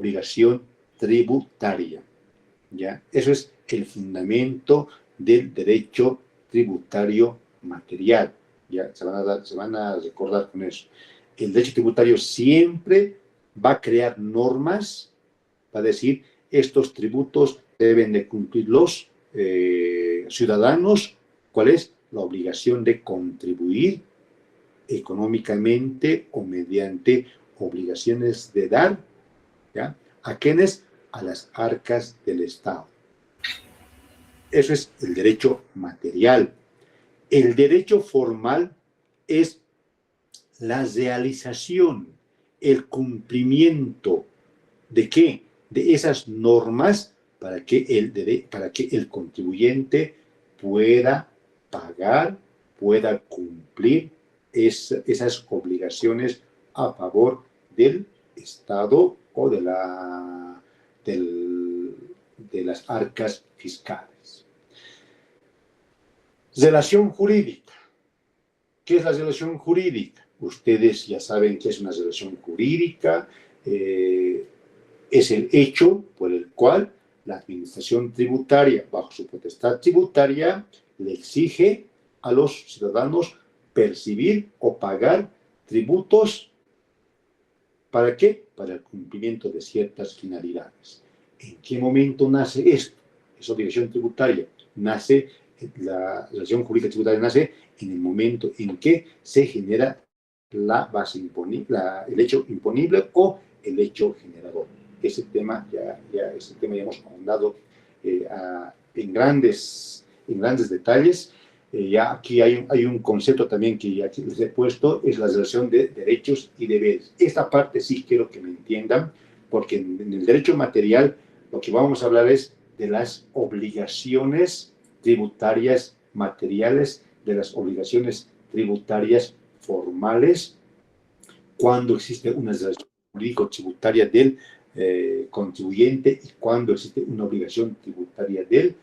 obligación tributaria. ¿Ya? Eso es el fundamento del derecho tributario material. ¿Ya? Se van a recordar con eso. El derecho tributario siempre va a crear normas, va a decir, estos tributos deben de cumplir los ciudadanos. ¿Cuál es? La obligación de contribuir económicamente o mediante obligaciones de dar, ¿ya? ¿A quiénes? A las arcas del Estado. Eso es el derecho material. El derecho formal es la realización, el cumplimiento ¿de qué? De esas normas para que el contribuyente pueda pagar, pueda cumplir esas obligaciones a favor del Estado o de las arcas fiscales. Relación jurídica. ¿Qué es la relación jurídica? Ustedes ya saben qué es una relación jurídica. Es el hecho por el cual la administración tributaria, bajo su potestad tributaria, le exige a los ciudadanos percibir o pagar tributos. ¿Para qué? Para el cumplimiento de ciertas finalidades. ¿En qué momento nace esto? Esa obligación tributaria nace, la relación jurídica tributaria nace en el momento en que se genera la base imponible, el hecho imponible o el hecho generador. Ese tema ya hemos ahondado en grandes detalles. Ya aquí hay un concepto también que aquí les he puesto, es la relación de derechos y deberes. Esta parte sí quiero que me entiendan, porque en el derecho material lo que vamos a hablar es de las obligaciones tributarias materiales, de las obligaciones tributarias formales, cuando existe una relación jurídico-tributaria del contribuyente y cuando existe una obligación tributaria de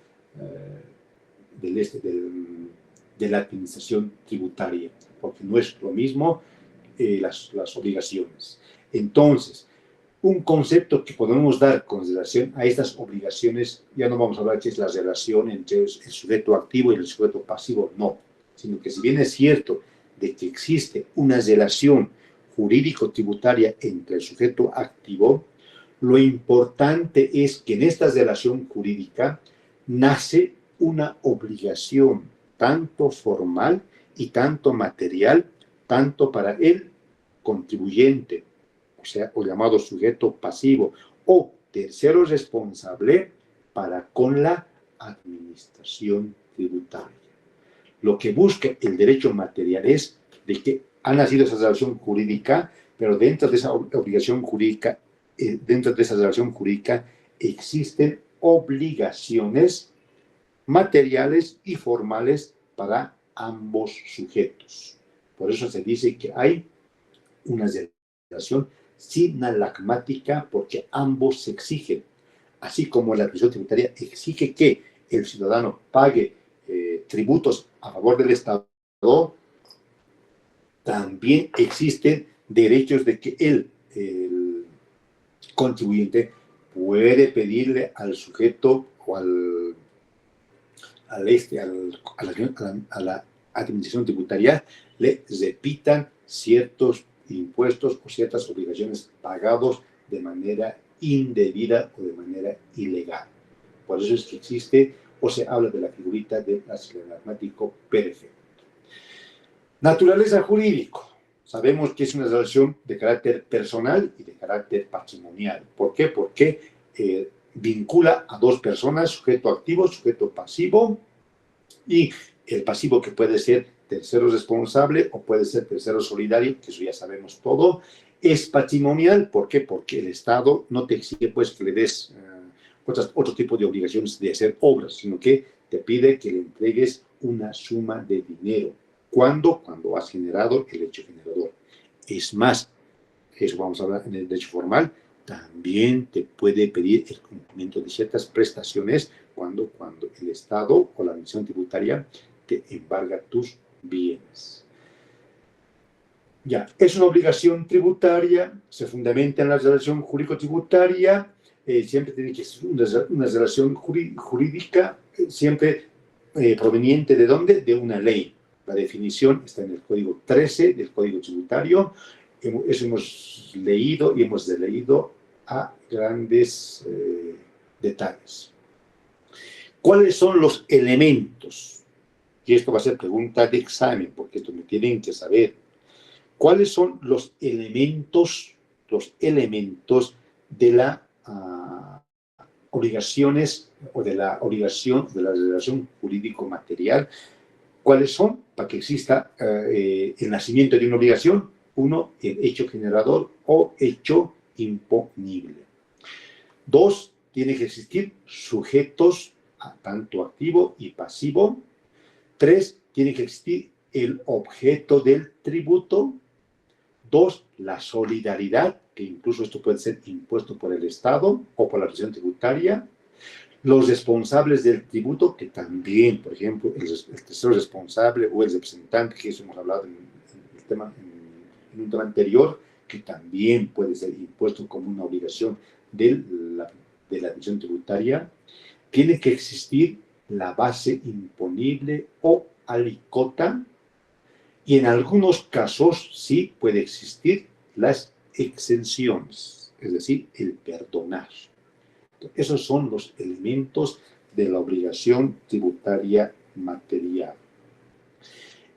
la administración tributaria, porque no es lo mismo las obligaciones. Entonces, un concepto que podemos dar con relación a estas obligaciones, ya no vamos a hablar que es la relación entre el sujeto activo y el sujeto pasivo, no, sino que si bien es cierto de que existe una relación jurídico-tributaria entre el sujeto activo, lo importante es que en esta relación jurídica nace una obligación tanto formal y tanto material, tanto para el contribuyente, o llamado sujeto pasivo, o tercero responsable para con la administración tributaria. Lo que busca el derecho material es de que ha nacido esa relación jurídica, pero dentro de esa obligación jurídica, dentro de esa relación jurídica existen obligaciones materiales y formales para ambos sujetos. Por eso se dice que hay una relación sinalagmática, porque ambos se exigen, así como la administración tributaria exige que el ciudadano pague tributos a favor del Estado, también existen derechos de que el contribuyente puede pedirle al sujeto o a la administración tributaria le repitan ciertos impuestos o ciertas obligaciones pagados de manera indebida o de manera ilegal. Por eso es que existe o se habla de la figurita del sinalagmático perfecto. Naturaleza jurídico. Sabemos que es una relación de carácter personal y de carácter patrimonial. ¿Por qué? Porque vincula a dos personas, sujeto activo, sujeto pasivo, y el pasivo que puede ser tercero responsable o puede ser tercero solidario, que eso ya sabemos todo, es patrimonial. ¿Por qué? Porque el Estado no te exige pues que le des otro tipo de obligaciones de hacer obras, sino que te pide que le entregues una suma de dinero. ¿Cuándo? Cuando has generado el hecho generador. Es más, eso vamos a hablar en el derecho formal, también te puede pedir el cumplimiento de ciertas prestaciones cuando el Estado o la administración tributaria te embarga tus bienes. Ya, es una obligación tributaria, se fundamenta en la relación jurídico-tributaria, siempre tiene que ser una relación jurídica, siempre proveniente ¿de dónde? De una ley. La definición está en el Código 13 del Código Tributario. Eso hemos leído y hemos leído a grandes detalles. ¿Cuáles son los elementos? Y esto va a ser pregunta de examen, porque esto me tienen que saber. ¿Cuáles son los elementos de la obligaciones o de la obligación de la relación jurídico-material? ¿Cuáles son? Para que exista el nacimiento de una obligación. Uno, el hecho generador o hecho imponible. Dos, tiene que existir sujetos tanto activo y pasivo. Tres, tiene que existir el objeto del tributo. Dos, la solidaridad, que incluso esto puede ser impuesto por el Estado o por la administración tributaria. Los responsables del tributo, que también, por ejemplo, el tercero responsable o el representante, que eso hemos hablado en un tema anterior, que también puede ser impuesto como una obligación de la administración tributaria. Tiene que existir la base imponible o alícuota, y en algunos casos sí puede existir las exenciones, es decir, el perdonar. Esos son los elementos de la obligación tributaria material.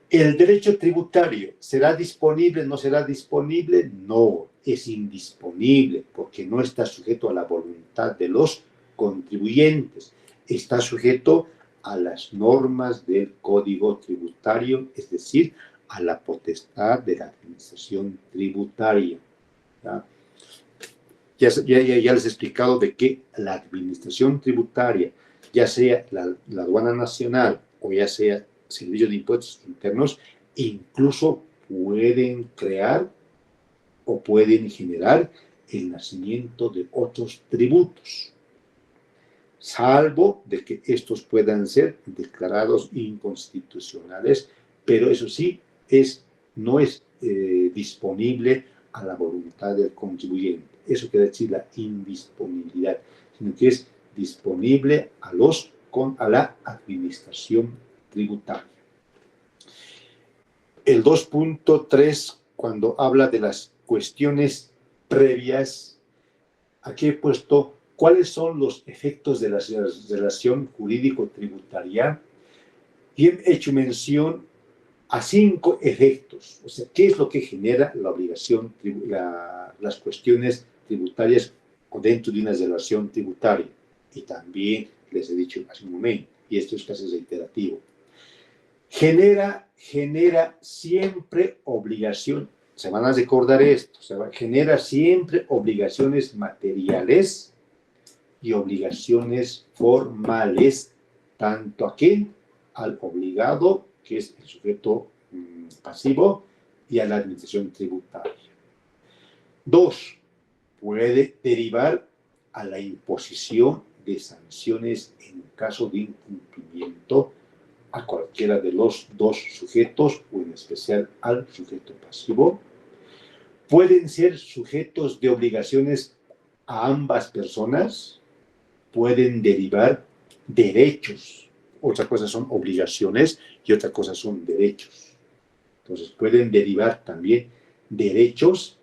¿El derecho tributario será disponible, no será disponible? No, es indisponible porque no está sujeto a la voluntad de los contribuyentes. Está sujeto a las normas del Código Tributario, es decir, a la potestad de la administración tributaria. ¿Ya? Ya les he explicado de que la administración tributaria, ya sea la aduana nacional o ya sea servicio de impuestos internos, incluso pueden crear o pueden generar el nacimiento de otros tributos, salvo de que estos puedan ser declarados inconstitucionales, pero eso sí, no es disponible a la voluntad del contribuyente. Eso quiere decir la indisponibilidad, sino que es disponible a la administración tributaria. El 2.3, cuando habla de las cuestiones previas, aquí he puesto cuáles son los efectos de la relación jurídico-tributaria y he hecho mención a 5 efectos. O sea, ¿qué es lo que genera la obligación, las cuestiones tributarias o dentro de una relación tributaria? Y también les he dicho hace un momento, y esto es casi reiterativo. Genera siempre obligación, se van a recordar esto, genera siempre obligaciones materiales y obligaciones formales, tanto a quién, al obligado, que es el sujeto pasivo, y a la administración tributaria. 2, puede derivar a la imposición de sanciones en caso de incumplimiento a cualquiera de los dos sujetos, o en especial al sujeto pasivo. Pueden ser sujetos de obligaciones a ambas personas, pueden derivar derechos. Otra cosa son obligaciones y otra cosa son derechos. Entonces, pueden derivar también derechos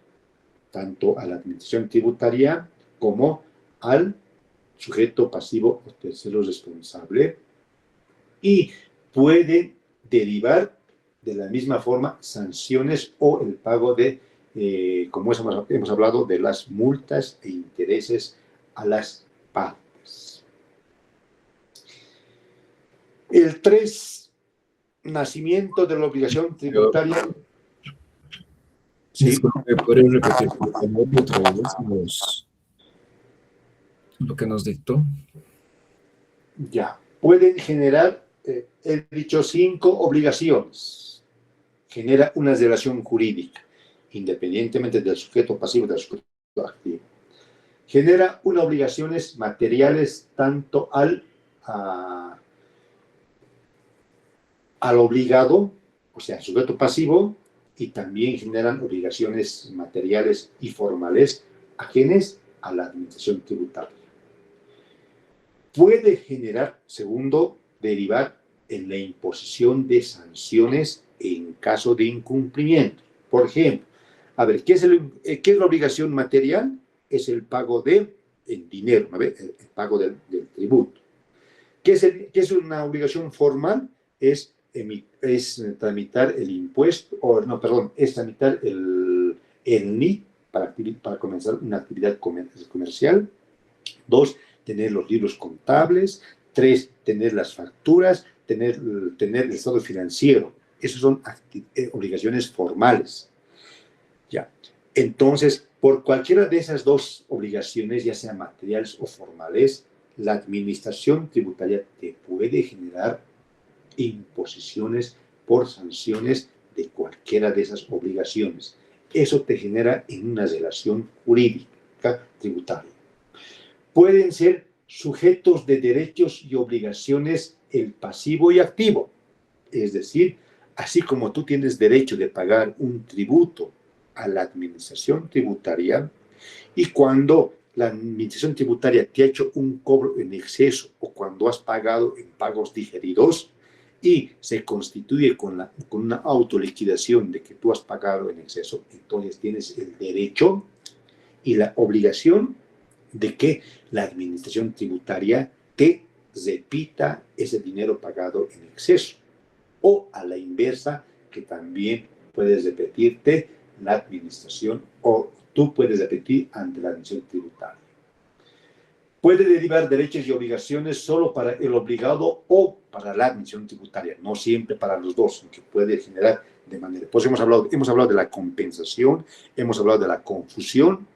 tanto a la administración tributaria como al sujeto pasivo o tercero responsable, y pueden derivar de la misma forma sanciones o el pago de, como hemos hablado, de las multas e intereses a las partes. El 3, nacimiento de la obligación tributaria. Sí. Disculpe, ¿podría repetir por favor otra vez lo que nos dictó? Ya, pueden generar, he dicho 5 obligaciones. Genera una relación jurídica, independientemente del sujeto pasivo y del sujeto activo. Genera unas obligaciones materiales tanto al obligado, o sea, al sujeto pasivo, y también generan obligaciones materiales y formales. ¿A quiénes? A la administración tributaria. Puede generar, segundo, derivar en la imposición de sanciones en caso de incumplimiento. Por ejemplo, a ver, ¿qué es la obligación material? Es el pago en dinero, ¿no? El pago del tributo. ¿Qué es una obligación formal? Es tramitar el impuesto, es tramitar el NIT para comenzar una actividad comercial. 2, tener los libros contables. 3, tener las facturas, tener el estado financiero. Esas son obligaciones formales. Ya. Entonces, por cualquiera de esas dos obligaciones, ya sean materiales o formales, la administración tributaria te puede generar imposiciones por sanciones de cualquiera de esas obligaciones. Eso te genera en una relación jurídica tributaria. Pueden ser sujetos de derechos y obligaciones el pasivo y activo. Es decir, así como tú tienes derecho de pagar un tributo a la administración tributaria, y cuando la administración tributaria te ha hecho un cobro en exceso o cuando has pagado en pagos diferidos y se constituye con una autoliquidación de que tú has pagado en exceso, entonces tienes el derecho y la obligación de que la administración tributaria te repita ese dinero pagado en exceso. O a la inversa, que también puedes repetirte la administración o tú puedes repetir ante la administración tributaria. Puede derivar derechos y obligaciones solo para el obligado o para la administración tributaria, no siempre para los dos, aunque puede generar de manera. Pues hemos hablado de la compensación, hemos hablado de la confusión,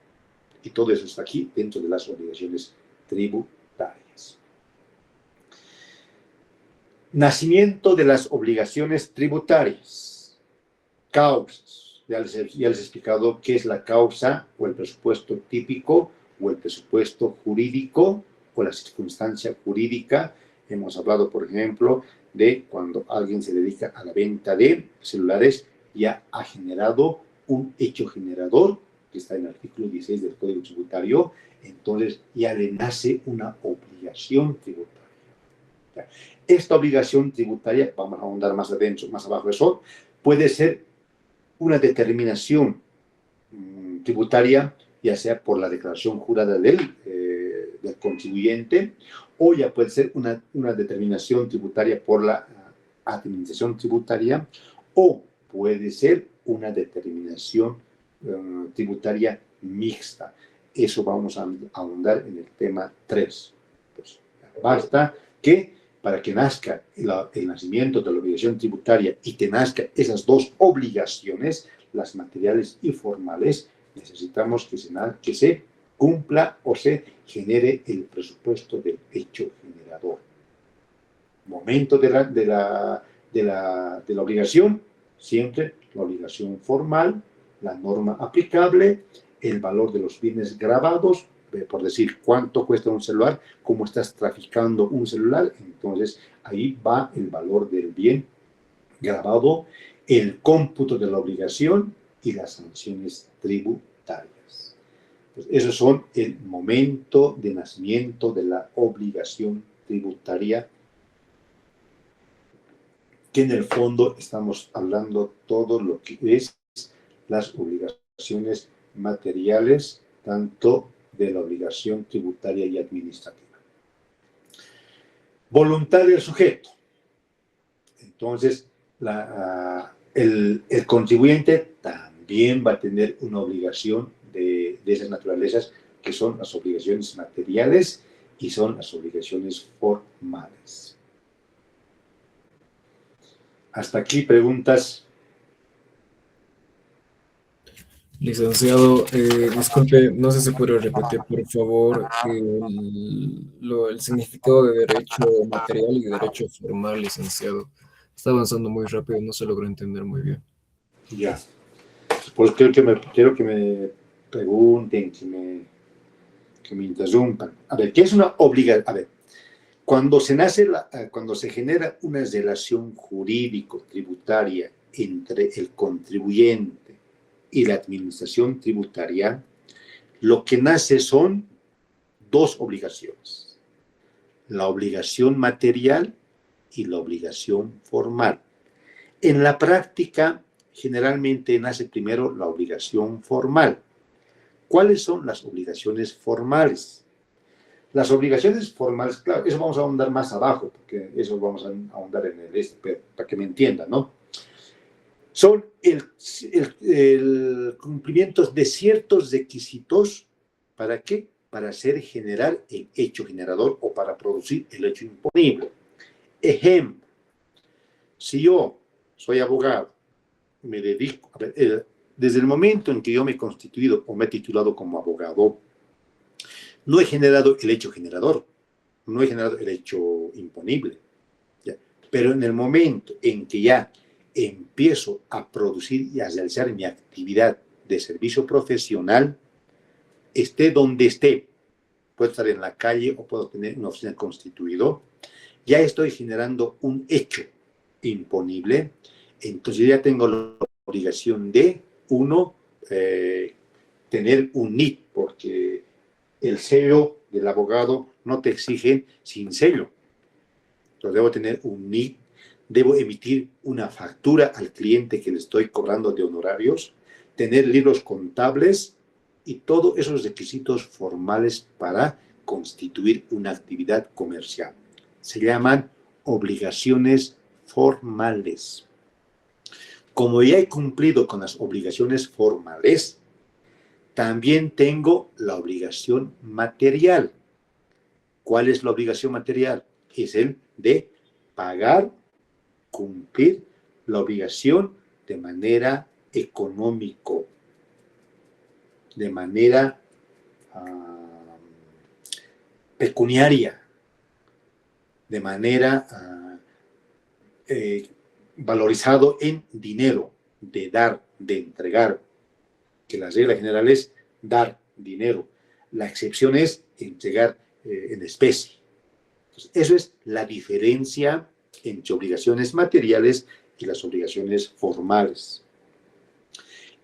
y todo eso está aquí dentro de las obligaciones tributarias. Nacimiento de las obligaciones tributarias. Causas. Ya les he explicado qué es la causa o el presupuesto típico o el presupuesto jurídico o la circunstancia jurídica. Hemos hablado, por ejemplo, de cuando alguien se dedica a la venta de celulares, ya ha generado un hecho generador, que está en el artículo 16 del Código Tributario, entonces ya le nace una obligación tributaria. Esta obligación tributaria, vamos a ahondar más adentro, más abajo de eso, puede ser una determinación tributaria, ya sea por la declaración jurada del contribuyente, o ya puede ser una determinación tributaria por la administración tributaria, o puede ser una determinación tributaria mixta. Eso vamos a ahondar en el tema 3. Pues, basta que para que nazca el nacimiento de la obligación tributaria y te nazca esas dos obligaciones, las materiales y formales, necesitamos que se cumpla o se genere el presupuesto del hecho generador. Momento de la obligación, siempre la obligación formal, la norma aplicable, el valor de los bienes grabados, por decir cuánto cuesta un celular, cómo estás traficando un celular, entonces ahí va el valor del bien grabado, el cómputo de la obligación y las sanciones tributarias. Pues esos son el momento de nacimiento de la obligación tributaria, que en el fondo estamos hablando todo lo que es las obligaciones materiales, tanto de la obligación tributaria y administrativa. Voluntad del sujeto. Entonces, el contribuyente también va a tener una obligación de esas naturalezas, que son las obligaciones materiales y son las obligaciones formales. Hasta aquí, preguntas. Licenciado, disculpe, no sé si puede repetir, por favor, el significado de derecho material y derecho formal, licenciado. Está avanzando muy rápido, no se logró entender muy bien. Ya. Pues quiero que me pregunten, que me interrumpan. A ver, ¿qué es una obligación? A ver, cuando se genera una relación jurídico-tributaria entre el contribuyente y la administración tributaria, lo que nace son dos obligaciones: la obligación material y la obligación formal. En la práctica, generalmente nace primero la obligación formal. ¿Cuáles son las obligaciones formales? Las obligaciones formales, claro, eso vamos a ahondar más abajo, porque eso vamos a ahondar en el para que me entiendan, ¿no? Son el cumplimiento de ciertos requisitos. ¿Para qué? Para generar el hecho generador o para producir el hecho imponible. Ejemplo, si yo soy abogado, me dedico, a ver, desde el momento en que yo me he constituido o me he titulado como abogado, no he generado el hecho generador, no he generado el hecho imponible, ¿ya? Pero en el momento en que ya empiezo a producir y a realizar mi actividad de servicio profesional, esté donde esté, puedo estar en la calle o puedo tener una oficina constituido, ya estoy generando un hecho imponible. Entonces yo ya tengo la obligación de, uno, tener un NIT, porque el sello del abogado no te exige sin sello. Entonces debo tener un NIT, debo emitir una factura al cliente que le estoy cobrando de honorarios, tener libros contables y todos esos requisitos formales para constituir una actividad comercial. Se llaman obligaciones formales. Como ya he cumplido con las obligaciones formales, también tengo la obligación material. ¿Cuál es la obligación material? Es el de pagar, cumplir la obligación de manera económico, de manera pecuniaria, de manera valorizado en dinero, de dar, de entregar, que la regla general es dar dinero. La excepción es entregar en especie. Entonces, eso es la diferencia entre obligaciones materiales y las obligaciones formales.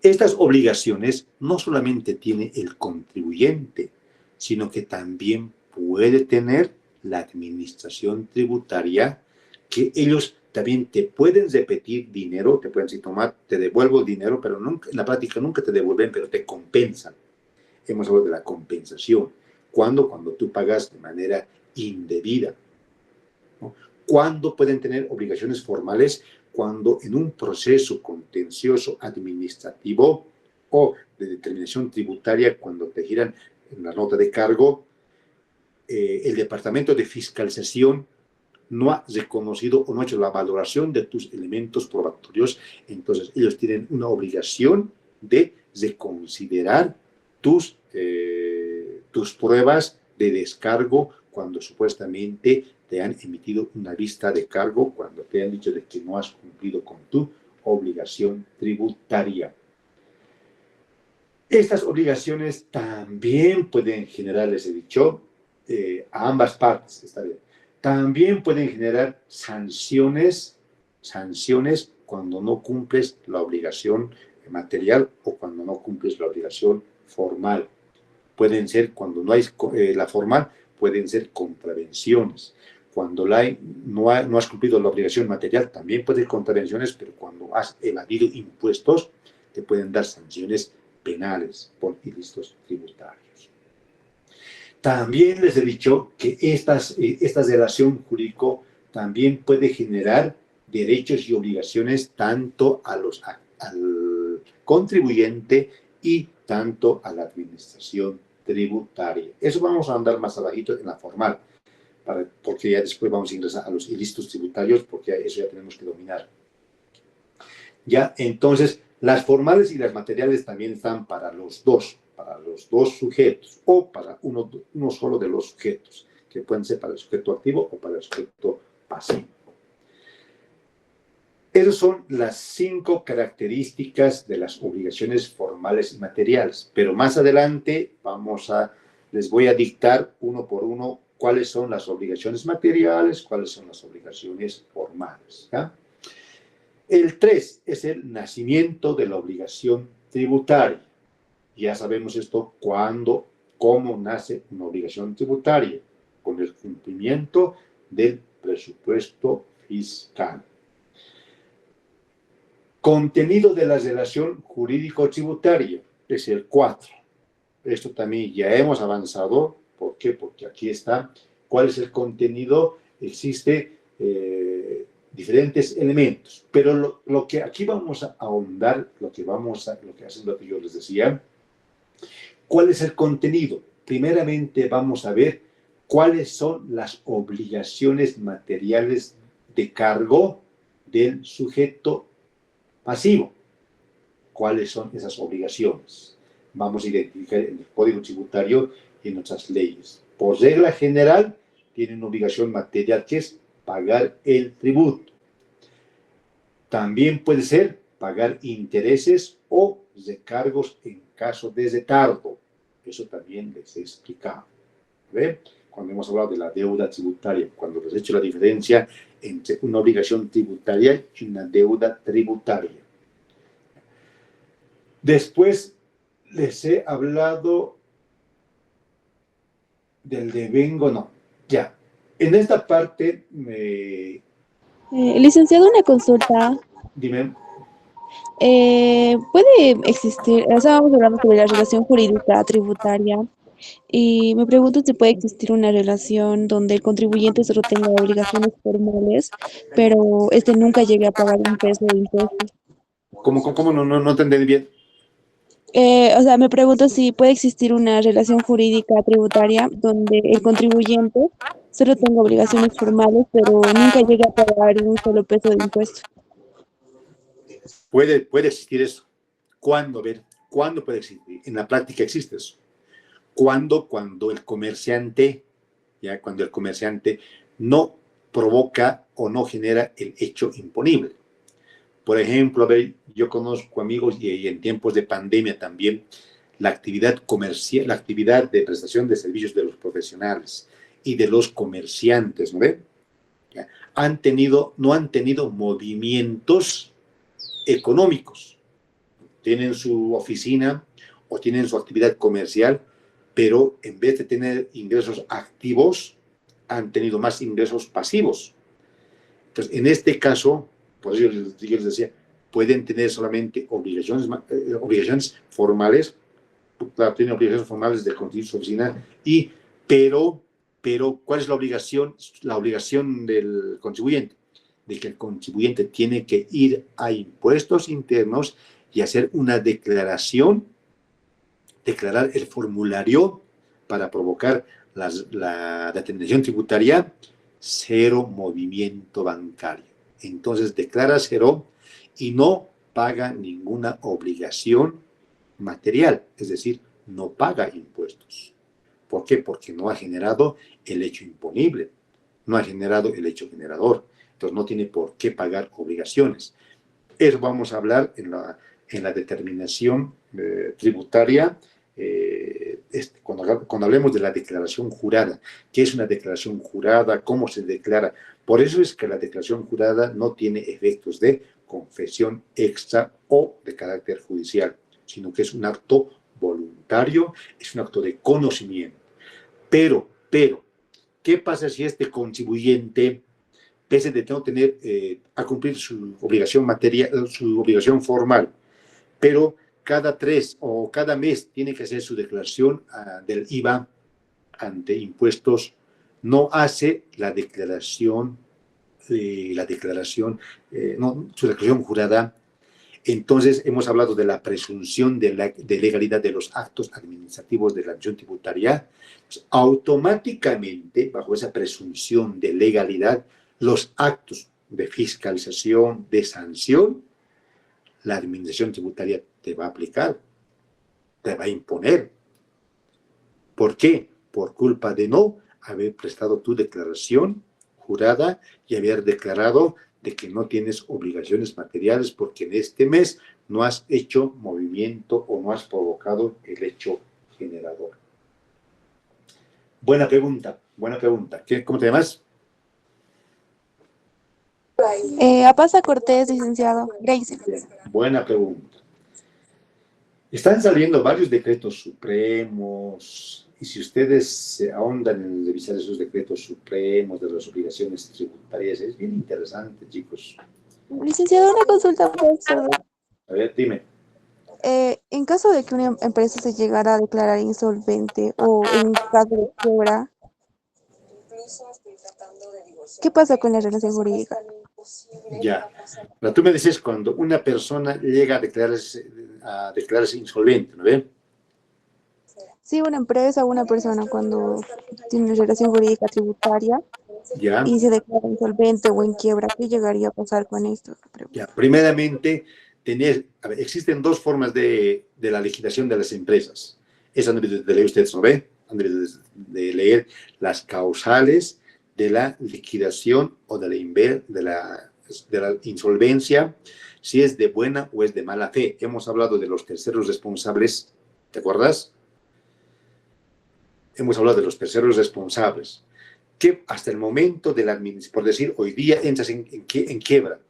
Estas obligaciones no solamente tiene el contribuyente, sino que también puede tener la administración tributaria, que ellos también te pueden repetir dinero, te pueden decir, toma, te devuelvo el dinero, pero nunca, en la práctica nunca te devuelven, pero te compensan. Hemos hablado de la compensación. ¿Cuándo? Cuando tú pagas de manera indebida, ¿no? ¿Cuándo pueden tener obligaciones formales? Cuando en un proceso contencioso administrativo o de determinación tributaria, cuando te giran en la nota de cargo, el Departamento de Fiscalización no ha reconocido o no ha hecho la valoración de tus elementos probatorios, entonces ellos tienen una obligación de reconsiderar tus pruebas de descargo cuando supuestamente te han emitido una vista de cargo, cuando te han dicho de que no has cumplido con tu obligación tributaria. Estas obligaciones también pueden generar, les he dicho, a ambas partes, está bien. También pueden generar sanciones cuando no cumples la obligación material o cuando no cumples la obligación formal. Pueden ser, cuando no hay la formal, pueden ser contravenciones. Cuando no has cumplido la obligación material, también pueden ser contravenciones, pero cuando has evadido impuestos, te pueden dar sanciones penales por ilícitos tributarios. También les he dicho que esta relación jurídico también puede generar derechos y obligaciones tanto al contribuyente y tanto a la administración tributaria. Eso vamos a andar más abajito en la formal, porque ya después vamos a ingresar a los ilícitos tributarios, porque eso ya tenemos que dominar. Ya, entonces, las formales y las materiales también están para los dos sujetos o para uno solo de los sujetos, que pueden ser para el sujeto activo o para el sujeto pasivo. Esas son las 5 características de las obligaciones formales y materiales, pero más adelante les voy a dictar uno por uno cuáles son las obligaciones materiales, cuáles son las obligaciones formales, ¿ya? El 3 es el nacimiento de la obligación tributaria. Ya sabemos esto, cuándo, cómo nace una obligación tributaria, con el cumplimiento del presupuesto fiscal. Contenido de la relación jurídico-tributaria es el 4. Esto también ya hemos avanzado. ¿Por qué? Porque aquí está. ¿Cuál es el contenido? Existe diferentes elementos, pero lo que aquí vamos a ahondar, lo que hace lo que yo les decía, ¿cuál es el contenido? Primeramente vamos a ver cuáles son las obligaciones materiales de cargo del sujeto pasivo. ¿Cuáles son esas obligaciones? Vamos a identificar en el Código Tributario y en nuestras leyes. Por regla general, tienen una obligación material que es pagar el tributo. También puede ser pagar intereses o recargos en caso de retardo. Eso también les he explicado. ¿Ve? Cuando hemos hablado de la deuda tributaria, cuando les he hecho la diferencia entre una obligación tributaria y una deuda tributaria. Después les he hablado del devengo, no, ya. En esta parte, Licenciado, una consulta. dime. ¿Puede existir, estábamos hablando sobre la relación jurídica tributaria, y me pregunto si puede existir una relación donde el contribuyente solo tenga obligaciones formales, pero este nunca llegue a pagar un peso de impuestos? ¿Cómo no entendí bien? O sea, me pregunto si puede existir una relación jurídica tributaria donde el contribuyente solo tenga obligaciones formales, pero nunca llegue a pagar un solo peso de impuestos. Puede existir eso. ¿Cuándo? A ver, ¿cuándo puede existir? En la práctica existe eso. ¿Cuándo? Cuando el comerciante no provoca o no genera el hecho imponible. Por ejemplo, a ver, yo conozco amigos y en tiempos de pandemia también, la actividad comercial, la actividad de prestación de servicios de los profesionales y de los comerciantes, ¿no ven? No han tenido movimientos económicos. Tienen su oficina o tienen su actividad comercial, pero en vez de tener ingresos activos, han tenido más ingresos pasivos. Entonces, en este caso, por eso yo les decía, pueden tener solamente obligaciones formales, claro, tienen obligaciones formales de constituir su oficina, pero, ¿cuál es la obligación? La obligación del contribuyente, de que el contribuyente tiene que ir a impuestos internos y hacer una declaración, declarar el formulario para provocar la determinación tributaria, cero movimiento bancario. Entonces declara cero y no paga ninguna obligación material, es decir, no paga impuestos. ¿Por qué? Porque no ha generado el hecho imponible, no ha generado el hecho generador. Entonces no tiene por qué pagar obligaciones. Eso vamos a hablar en la determinación tributaria, cuando hablemos de la declaración jurada. ¿Qué es una declaración jurada? ¿Cómo se declara? Por eso es que la declaración jurada no tiene efectos de confesión extra o de carácter judicial, sino que es un acto voluntario, es un acto de conocimiento. Pero, ¿qué pasa si este contribuyente, pese de no tener a cumplir su obligación material, su obligación formal, pero cada 3 o cada mes tiene que hacer su declaración del IVA ante impuestos, no hace su declaración jurada? Entonces, hemos hablado de la presunción de legalidad de los actos administrativos de la administración tributaria. Pues, automáticamente, bajo esa presunción de legalidad, los actos de fiscalización, de sanción, la administración tributaria te va a aplicar, te va a imponer. ¿Por qué? Por culpa de no haber prestado tu declaración jurada y haber declarado de que no tienes obligaciones materiales porque en este mes no has hecho movimiento o no has provocado el hecho generador. Buena pregunta, buena pregunta. ¿Cómo te llamas? A Pasa Cortés, licenciado. Gracie. Bien, buena pregunta. Están saliendo varios decretos supremos, y si ustedes se ahondan en revisar esos decretos supremos de las obligaciones tributarias, es bien interesante, chicos. Licenciado, una consulta, profesor. A ver, dime. En caso de que una empresa se llegara a declarar insolvente o en caso de quiebra, ¿qué pasa con la relación jurídica? Ya. Pero tú me dices cuando una persona llega a declararse insolvente, ¿no ve? Sí, una empresa o una persona cuando tiene relación jurídica tributaria Ya. y se declara insolvente o en quiebra, ¿qué llegaría a pasar con esto? Ya. Primeramente, existen dos formas de la liquidación de las empresas. Esa no de leer ustedes, ¿no ve? Han de leer las causales de la liquidación o de la insolvencia, si es de buena o es de mala fe. Hemos hablado de los terceros responsables, ¿te acuerdas? Hemos hablado de los terceros responsables, que hasta el momento de la administración, por decir, hoy día entras en quiebra,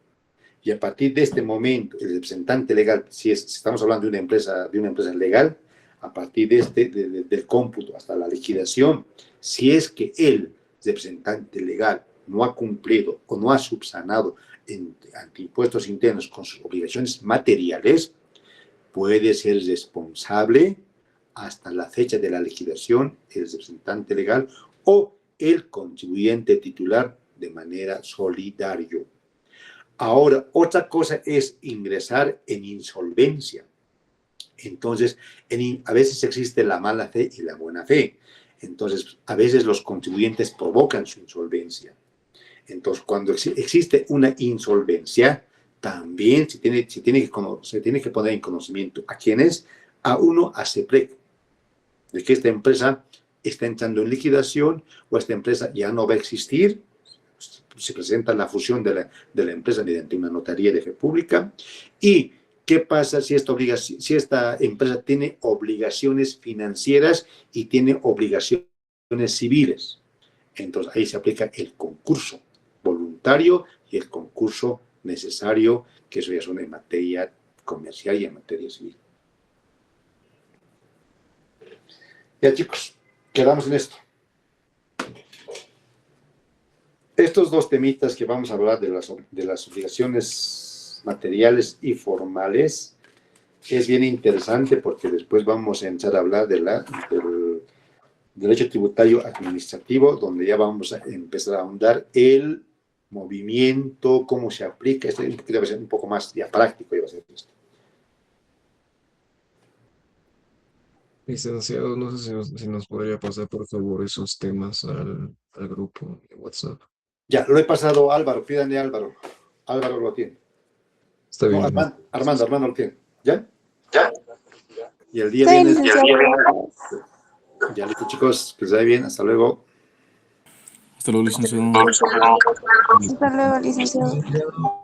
y a partir de este momento, el representante legal, si estamos hablando de una empresa legal, a partir del cómputo hasta la liquidación, si es que el representante legal no ha cumplido o no ha subsanado ante impuestos internos con sus obligaciones materiales, puede ser responsable hasta la fecha de la liquidación el representante legal o el contribuyente titular de manera solidaria. Ahora, otra cosa es ingresar en insolvencia. Entonces, a veces existe la mala fe y la buena fe. Entonces, a veces los contribuyentes provocan su insolvencia. Entonces, cuando existe una insolvencia, también se tiene que poner en conocimiento a quiénes, a uno, a CEPREC, de que esta empresa está entrando en liquidación o esta empresa ya no va a existir. Se presenta la fusión de la empresa mediante una notaría de fe pública. ¿Y qué pasa si esta empresa tiene obligaciones financieras y tiene obligaciones civiles? Entonces, ahí se aplica el concurso voluntario y el concurso necesario, que eso ya son en materia comercial y en materia civil. Ya, chicos, quedamos en esto. Estos dos temitas que vamos a hablar de las obligaciones materiales y formales es bien interesante porque después vamos a entrar a hablar del derecho tributario administrativo, donde ya vamos a empezar a ahondar el movimiento, cómo se aplica. Esto va a ser un poco más ya práctico. Ya va a ser esto. Licenciado, no sé si nos podría pasar, por favor, esos temas al grupo de WhatsApp. Ya, lo he pasado a Álvaro, pídanle a Álvaro. Álvaro lo tiene. Está bien. No, Armando lo tiene. ¿Ya? Ya. Y el día Sí, viene. licenciado. Ya, listo, chicos. Que se vaya bien. Hasta luego. Hasta luego, licenciado. Hasta luego, licenciado.